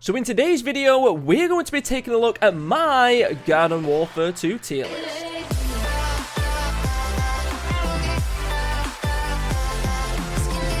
So in today's video, we're going to be taking a look at my Garden Warfare 2 tier list.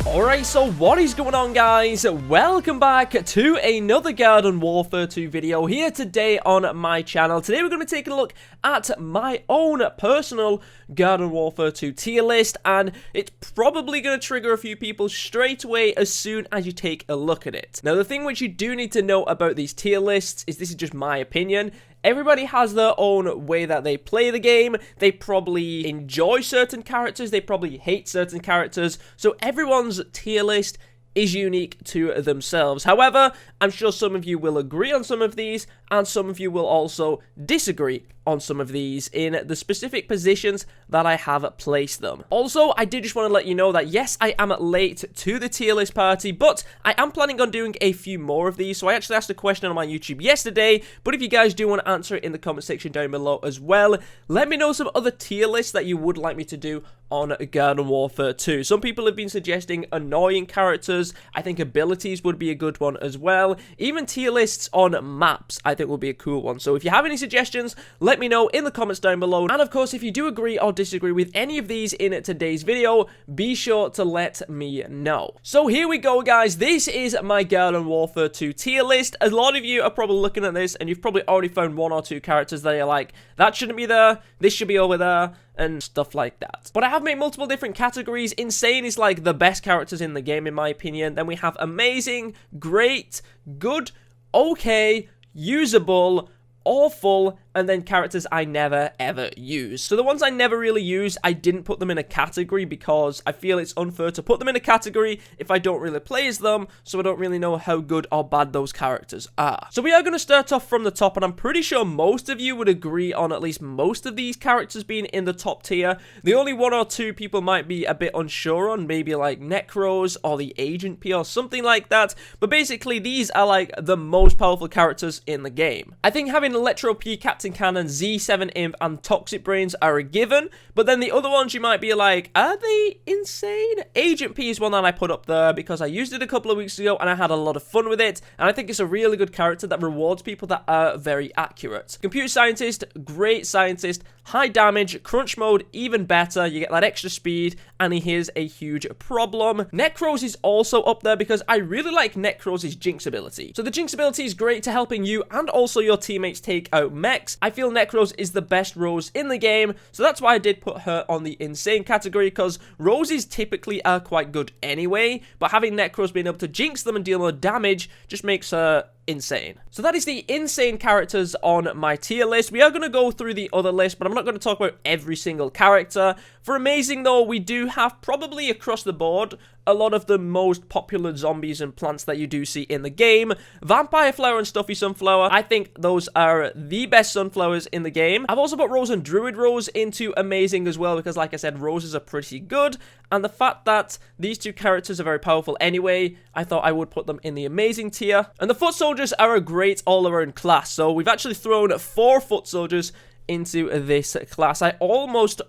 Alright, so what is going on, guys? Welcome back to another Garden Warfare 2 video here today on my channel. Today we're going to be taking a look at my own personal Garden Warfare 2 tier list, and it's probably going to trigger a few people straight away as soon as you take a look at it. Now, the thing which you do need to know about these tier lists is this is just my opinion. Everybody has their own way that they play the game. They probably enjoy certain characters. They probably hate certain characters. So everyone's tier list is unique to themselves. However, I'm sure some of you will agree on some of these, and some of you will also disagree on some of these in the specific positions that I have placed them. Also, I did just want to let you know that yes, I am late to the tier list party, but I am planning on doing a few more of these. So I actually asked a question on my YouTube yesterday, but if you guys do want to answer it in the comment section down below as well, let me know some other tier lists that you would like me to do on Garden Warfare 2. Some people have been suggesting annoying characters. I think abilities would be a good one as well. Even tier lists on maps I think would be a cool one. So if you have any suggestions, let me know in the comments down below. And of course, if you do agree or disagree with any of these in today's video, be sure to let me know. So here we go, guys. This is my Garden Warfare 2 tier list. A lot of you are probably looking at this and you've probably already found one or two characters that you're like, that shouldn't be there, this should be over there, and stuff like that. But I have made multiple different categories. Insane is like the best characters in the game in my opinion. Then we have amazing, great, good, okay, usable, awful, and then characters I never ever use. So the ones I never really use, I didn't put them in a category because I feel it's unfair to put them in a category if I don't really play as them, so I don't really know how good or bad those characters are. So we are going to start off from the top, and I'm pretty sure most of you would agree on at least most of these characters being in the top tier. The only one or two people might be a bit unsure on, maybe like Necros or the Agent P or something like that, but basically these are like the most powerful characters in the game. I think having Electro P, Captain Cannon, Z7 Imp, and Toxic Brainz are a given, but then the other ones you might be like, are they insane? Agent P is one that I put up there because I used it a couple of weeks ago and I had a lot of fun with it, and I think it's a really good character that rewards people that are very accurate. Computer Scientist, great scientist, high damage, crunch mode, even better, you get that extra speed, and he is a huge problem. Necros is also up there because I really like Necros' Jinx ability. So the Jinx ability is great to helping you and also your teammates take out mechs. I feel Necros is the best Rose in the game, so that's why I did put her on the insane category, because Roses typically are quite good anyway, but having Necros being able to jinx them and deal more damage just makes her insane. So that is the insane characters on my tier list. We are going to go through the other list, but I'm not going to talk about every single character. For amazing though, we do have probably across the board a lot of the most popular zombies and plants that you do see in the game. Vampire Flower and Stuffy Sunflower, I think those are the best sunflowers in the game. I've also put Rose and Druid Rose into amazing as well, because like I said, roses are pretty good, and the fact that these two characters are very powerful anyway, I thought I would put them in the amazing tier. And the Foot Soldiers are a great all-around class, so we've actually thrown 4 Foot Soldiers into this class. I almost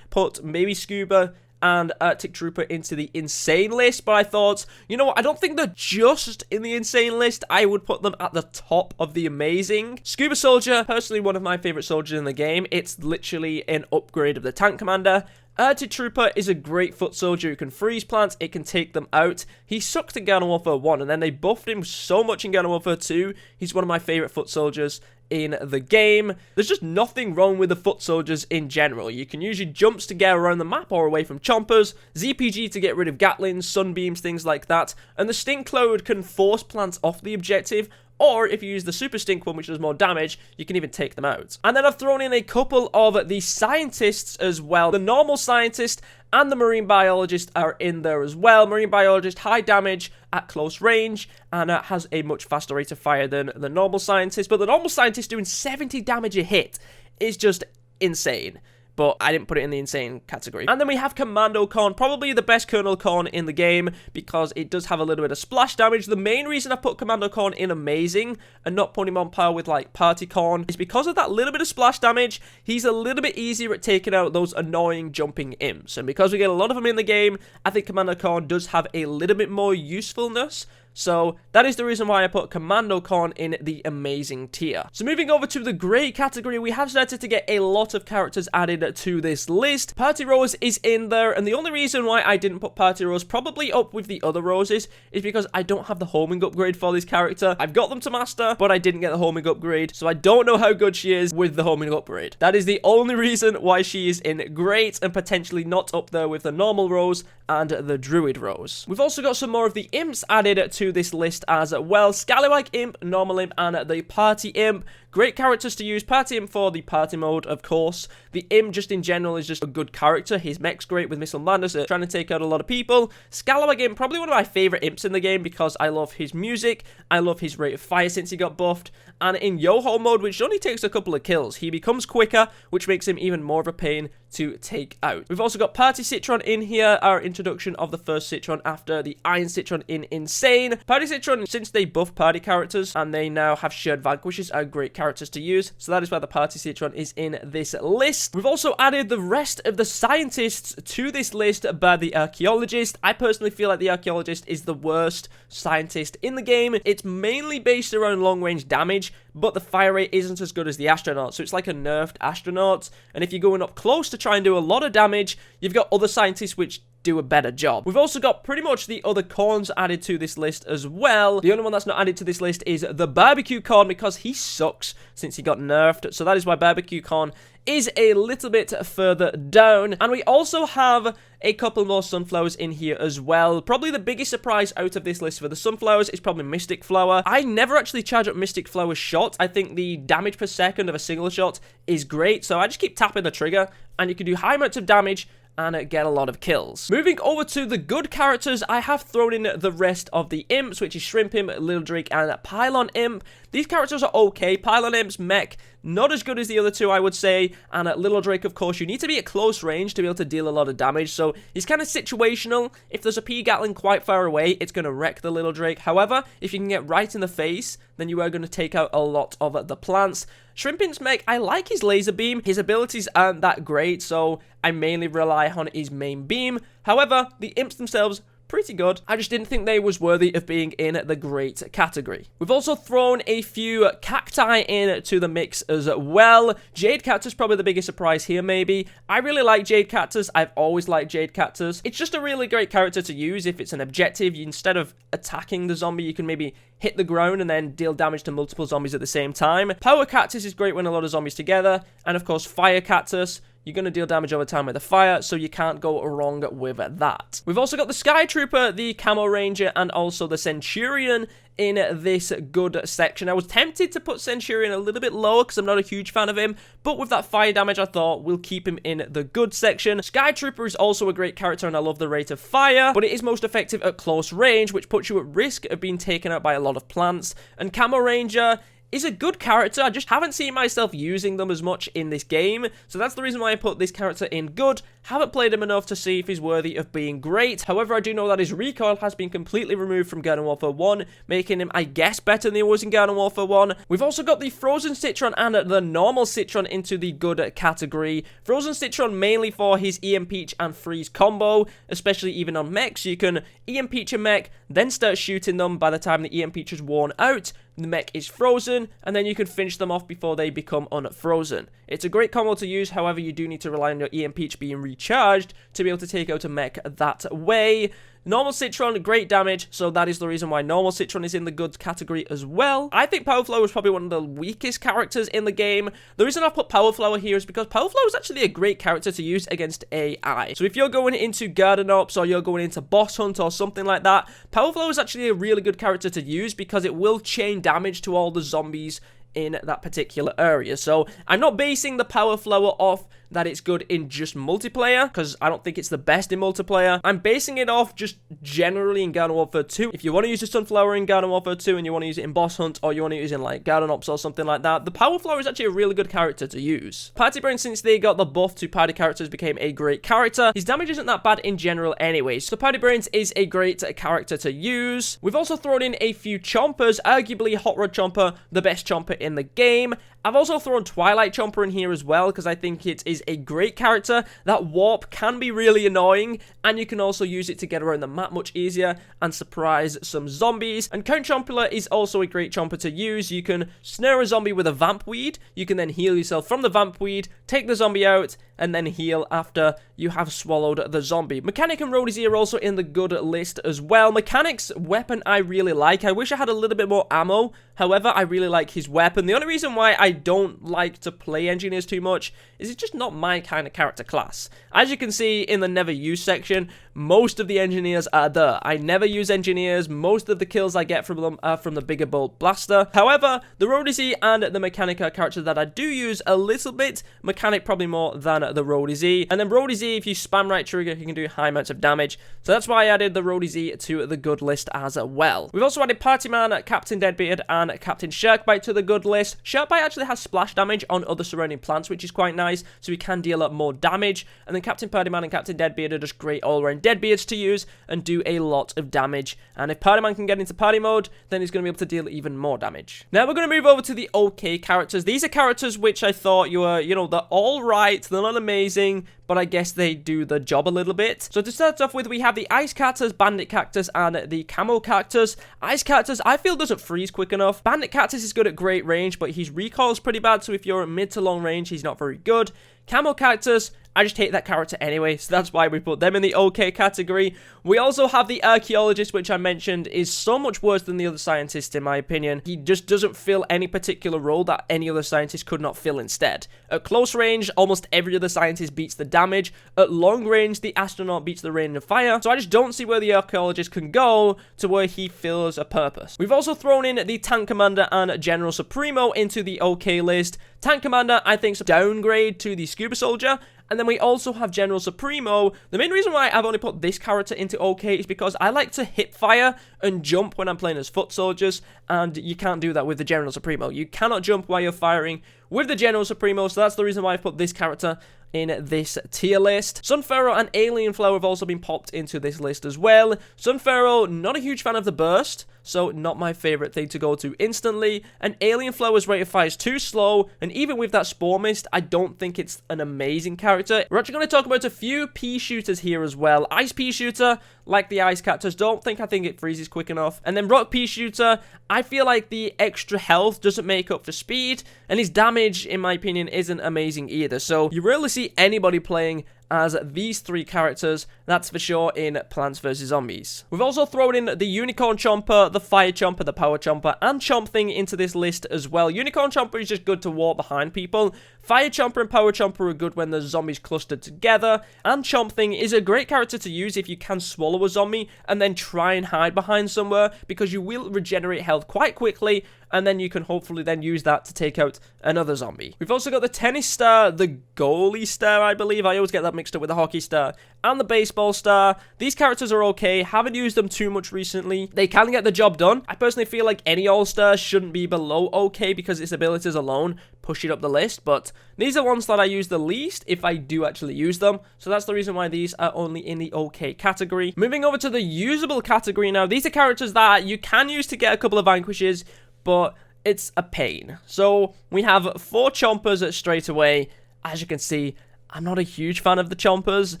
put maybe Scuba and Arctic Trooper into the insane list, but I thought, you know what, I don't think they're just in the insane list. I would put them at the top of the amazing. Scuba Soldier, personally one of my favorite soldiers in the game. It's literally an upgrade of the Tank Commander. Arctic Trooper is a great foot soldier who can freeze plants, it can take them out. He sucked in Garden Warfare 1, and then they buffed him so much in Garden Warfare 2. He's one of my favorite foot soldiers in the game. There's just nothing wrong with the foot soldiers in general. You can use your jumps to get around the map or away from chompers, ZPG to get rid of gatlings, sunbeams, things like that, and the Stink Cloud can force plants off the objective, or if you use the Super Stink one, which does more damage, you can even take them out. And then I've thrown in a couple of the scientists as well. The normal scientist and the marine biologist are in there as well. Marine biologist, high damage at close range, and has a much faster rate of fire than the normal scientist. But the normal scientist doing 70 damage a hit is just insane. But I didn't put it in the insane category. And then we have Commando Khan, probably the best Colonel Khan in the game, because it does have a little bit of splash damage. The main reason I put Commando Khan in amazing and not put him on par with like Party Khan is because of that little bit of splash damage. He's a little bit easier at taking out those annoying jumping imps, and because we get a lot of them in the game, I think Commando Khan does have a little bit more usefulness So that is the reason why I put Commando Khan in the amazing tier. So moving over to the great category, we have started to get a lot of characters added to this list. Party Rose is in there, and the only reason why I didn't put Party Rose probably up with the other roses is because I don't have the homing upgrade for this character. I've got them to master, but I didn't get the homing upgrade, so I don't know how good she is with the homing upgrade. That is the only reason why she is in great and potentially not up there with the normal Rose and the Druid Rose. We've also got some more of the imps added to this list as well. Scallywag Imp, Normal Imp, and the Party Imp. Great characters to use. Party Imp for the party mode, of course. The Imp just in general is just a good character. His mech's great with Missile Madness, trying to take out a lot of people. Scallywag Imp, probably one of my favorite imps in the game because I love his music. I love his rate of fire since he got buffed. And in Yo-Ho mode, which only takes a couple of kills, he becomes quicker, which makes him even more of a pain to take out. We've also got Party Citron in here, our introduction of the first Citron after the Iron Citron in Insane. Party Citron, since they buff party characters and they now have shared vanquishes, are great characters to use, so that is why the Party Citron is in this list. We've also added the rest of the scientists to this list by the Archaeologist. I personally feel like the Archaeologist is the worst scientist in the game. It's mainly based around long-range damage, but the fire rate isn't as good as the Astronaut, so it's like a nerfed Astronaut, and if you're going up close to try and do a lot of damage, you've got other scientists which do a better job. We've also got pretty much the other corns added to this list as well. The only one that's not added to this list is the Barbecue Corn because he sucks since he got nerfed, so that is why Barbecue Corn is a little bit further down. And we also have a couple more sunflowers in here as well. Probably the biggest surprise out of this list for the sunflowers is probably Mystic Flower. I never actually charge up Mystic Flower's shot. I think the damage per second of a single shot is great, so I just keep tapping the trigger and you can do high amounts of damage and get a lot of kills. Moving over to the good characters, I have thrown in the rest of the imps, which is Shrimp Imp, Little Drake, and Pylon Imp. These characters are okay. Pylon Imp's mech, not as good as the other two, I would say. And Little Drake, of course, you need to be at close range to be able to deal a lot of damage. So he's kind of situational. If there's a P Gatling quite far away, it's going to wreck the Little Drake. However, if you can get right in the face, then you are going to take out a lot of the plants. Shrimp Imp's mech, I like his laser beam. His abilities aren't that great, so I mainly rely on his main beam. However, the imps themselves, pretty good. I just didn't think they was worthy of being in the great category. We've also thrown a few cacti in to the mix as well. Jade Cactus, probably the biggest surprise here, maybe. I really like Jade Cactus. I've always liked Jade Cactus. It's just a really great character to use if it's an objective. Instead of attacking the zombie, you can maybe hit the ground and then deal damage to multiple zombies at the same time. Power Cactus is great when a lot of zombies together. And of course, Fire Cactus. You're going to deal damage over time with the fire, so you can't go wrong with that. We've also got the Sky Trooper, the Camo Ranger, and also the Centurion in this good section. I was tempted to put Centurion a little bit lower because I'm not a huge fan of him, but with that fire damage, I thought we'll keep him in the good section. Sky Trooper is also a great character, and I love the rate of fire, but it is most effective at close range, which puts you at risk of being taken out by a lot of plants. And Camo Ranger is a good character. I just haven't seen myself using them as much in this game, so that's the reason why I put this character in good. Haven't played him enough to see if he's worthy of being great. However, I do know that his recoil has been completely removed from Garden Warfare 1, making him, I guess, better than he was in Garden Warfare 1. We've also got the Frozen Citron and the normal Citron into the good category. Frozen Citron mainly for his EMPeach and Freeze combo, especially even on mechs. You can EMPeach a mech, then start shooting them. By the time the EMPeach is worn out, the mech is frozen, and then you can finish them off before they become unfrozen. It's a great combo to use, however, you do need to rely on your EMPeach being recharged to be able to take out a mech that way. Normal Citron, great damage, so that is the reason why Normal Citron is in the good category as well. I think Power Flower is probably one of the weakest characters in the game. The reason I put Power Flower here is because Power Flower is actually a great character to use against AI. So if you're going into Garden Ops or you're going into Boss Hunt or something like that, Power Flower is actually a really good character to use because it will chain damage to all the zombies in that particular area. So I'm not basing the Power Flower off that it's good in just multiplayer, because I don't think it's the best in multiplayer. I'm basing it off just generally in Garden Warfare 2. If you want to use the Sunflower in Garden Warfare 2 and you want to use it in Boss Hunt, or you want to use it in like Garden Ops or something like that, the Power Flower is actually a really good character to use. Party Brainz, since they got the buff to party characters, became a great character. His damage isn't that bad in general anyways, so Party Brainz is a great character to use. We've also thrown in a few Chompers, arguably Hot Rod Chomper, the best Chomper in the game, I've also thrown Twilight Chomper in here as well, because I think it is a great character. That warp can be really annoying, and you can also use it to get around the map much easier and surprise some zombies. And Count Chomper is also a great chomper to use. You can snare a zombie with a vamp weed, you can then heal yourself from the vamp weed, take the zombie out, and then heal after you have swallowed the zombie. Mechanic and Roadie are also in the good list as well. Mechanic's weapon I really like. I wish I had a little bit more ammo. However, I really like his weapon. The only reason why I don't like to play engineers too much is it's just not my kind of character class. As you can see in the never use section, most of the engineers are there. I never use engineers. Most of the kills I get from them are from the bigger bolt blaster. However, the Roadie and the Mechanic are characters that I do use a little bit. Mechanic probably more than the Roadie. And then Roadie, if you spam right trigger, you can do high amounts of damage. So that's why I added the Roadie to the good list as well. We've also added Party Man, Captain Deadbeard, and Captain Sharkbite to the good list. Sharkbite actually has splash damage on other surrounding plants, which is quite nice, so he can deal up more damage. And then Captain Party Man and Captain Deadbeard are just great all-around Deadbeards to use and do a lot of damage. And if Party Man can get into party mode, then he's going to be able to deal even more damage. Now we're going to move over to the okay characters. These are characters which I thought you were, they're all right, they're not amazing, but I guess they do the job a little bit. So to start off with, we have the Ice Cactus, Bandit Cactus, and the Camo Cactus. Ice Cactus, I feel, doesn't freeze quick enough. Bandit Cactus is good at great range, but his recoil is pretty bad, so if you're at mid to long range, he's not very good. Camo Cactus, I just hate that character anyway, so that's why we put them in the okay category. We also have the Archaeologist, which I mentioned is so much worse than the other scientists, in my opinion. He just doesn't fill any particular role that any other scientist could not fill instead. At close range, almost every other scientist beats the damage. At long range, the astronaut beats the rain of fire. So I just don't see where the Archaeologist can go to where he fills a purpose. We've also thrown in the Tank Commander and General Supremo into the okay list. Tank Commander, I think, is a downgrade to the Scuba Soldier. And then we also have General Supremo. The main reason why I've only put this character into okay is because I like to hip fire and jump when I'm playing as foot soldiers, and you can't do that with the General Supremo. You cannot jump while you're firing with the General Supremo, so that's the reason why I've put this character in this tier list. Sunpharaoh and Alien Flower have also been popped into this list as well. Sunpharaoh, not a huge fan of the burst, so not my favorite thing to go to instantly. And Alien Flower's rate of fire is too slow, and even with that Spore Mist, I don't think it's an amazing character. We're actually going to talk about a few Peashooters here as well. Ice Peashooter, like the Ice Cactus, I think it freezes quick enough. And then Rock Peashooter, I feel like the extra health doesn't make up for speed, and his damage, in my opinion, isn't amazing either. So you rarely see anybody playing as these three characters, that's for sure, in Plants vs. Zombies. We've also thrown in the Unicorn Chomper, the Fire Chomper, the Power Chomper, and Chomp Thing into this list as well. Unicorn Chomper is just good to walk behind people. Fire Chomper and Power Chomper are good when the zombies clustered together, and Chomp Thing is a great character to use if you can swallow a zombie and then try and hide behind somewhere, because you will regenerate health quite quickly, and then you can hopefully then use that to take out another zombie. We've also got the Tennis Star, the Goalie Star, I believe. I always get that mixed up with the Hockey Star, and the Baseball Star. These characters are okay. Haven't used them too much recently. They can get the job done. I personally feel like any All-Star shouldn't be below okay because its abilities alone push it up the list, but these are ones that I use the least if I do actually use them, so that's the reason why these are only in the okay category. Moving over to the usable category now, these are characters that you can use to get a couple of vanquishes, but it's a pain. So we have 4 Chompers straight away. As you can see, I'm not a huge fan of the Chompers.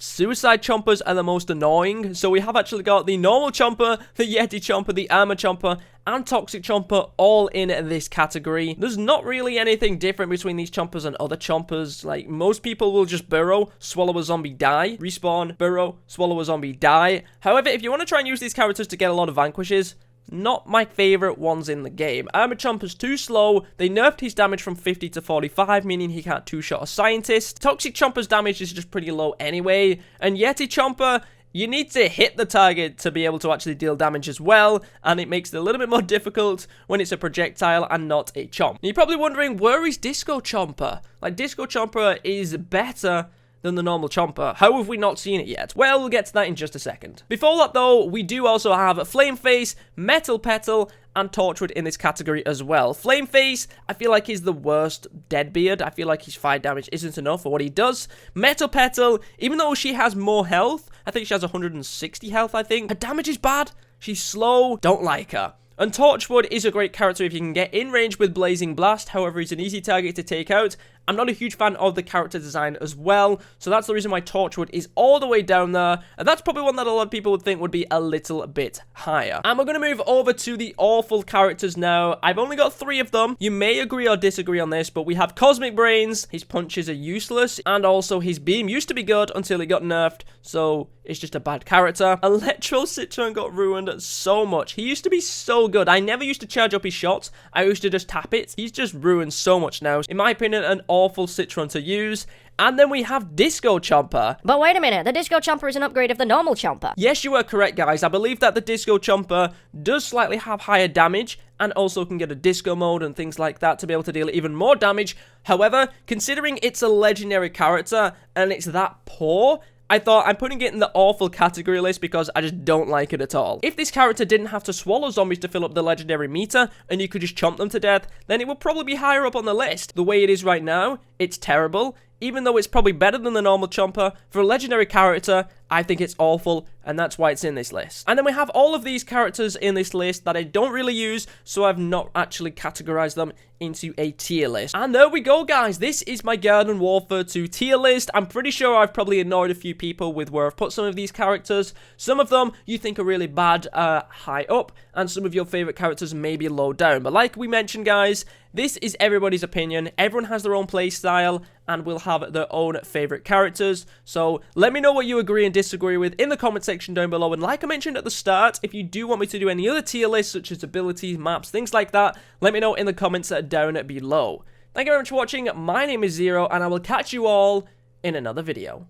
Suicide Chompers are the most annoying. So we have actually got the normal Chomper, the Yeti Chomper, the Armor Chomper, and Toxic Chomper all in this category. There's not really anything different between these Chompers and other Chompers. Like, most people will just burrow, swallow a zombie, die, respawn, burrow, swallow a zombie, die. However, if you want to try and use these characters to get a lot of vanquishes, not my favorite ones in the game. Armor Chomper's too slow. They nerfed his damage from 50 to 45, meaning he can't two-shot a scientist. Toxic Chomper's damage is just pretty low anyway. And Yeti Chomper, you need to hit the target to be able to actually deal damage as well, and it makes it a little bit more difficult when it's a projectile and not a chomp. You're probably wondering, where is Disco Chomper? Like, Disco Chomper is better than the normal Chomper. How have we not seen it yet? Well, we'll get to that in just a second. Before that, though, we do also have Flame Face, Metal Petal, and Torchwood in this category as well. Flame Face, I feel like he's the worst Deadbeard. I feel like his fire damage isn't enough for what he does. Metal Petal, even though she has more health, I think she has 160 health, I think. Her damage is bad. She's slow. Don't like her. And Torchwood is a great character if you can get in range with Blazing Blast, however he's an easy target to take out. I'm not a huge fan of the character design as well, so that's the reason why Torchwood is all the way down there, and that's probably one that a lot of people would think would be a little bit higher. And we're going to move over to the awful characters now. I've only got 3 of them. You may agree or disagree on this, but we have Cosmic Brainz. His punches are useless, and also his beam used to be good until it got nerfed, so it's just a bad character. Electro Citron got ruined so much. He used to be so good. I never used to charge up his shots. I used to just tap it. He's just ruined so much now. In my opinion, an awful Citron to use. And then we have Disco Chomper. But wait a minute, the Disco Chomper is an upgrade of the normal Chomper. Yes, you are correct, guys. I believe that the Disco Chomper does slightly have higher damage and also can get a disco mode and things like that to be able to deal even more damage. However, considering it's a legendary character and it's that poor, I thought I'm putting it in the awful category list because I just don't like it at all. If this character didn't have to swallow zombies to fill up the legendary meter and you could just chomp them to death, then it would probably be higher up on the list. The way it is right now, it's terrible. Even though it's probably better than the normal Chomper, for a legendary character, I think it's awful, and that's why it's in this list. And then we have all of these characters in this list that I don't really use, so I've not actually categorized them into a tier list. And there we go, guys. This is my Garden Warfare 2 tier list. I'm pretty sure I've probably annoyed a few people with where I've put some of these characters. Some of them you think are really bad high up, and some of your favorite characters may be low down. But like we mentioned, guys, this is everybody's opinion. Everyone has their own play style and will have their own favorite characters. So let me know what you agree and disagree with in the comment section down below. And like I mentioned at the start, if you do want me to do any other tier lists such as abilities, maps, things like that, let me know in the comments down below. Thank you very much for watching. My name is Zero, and I will catch you all in another video.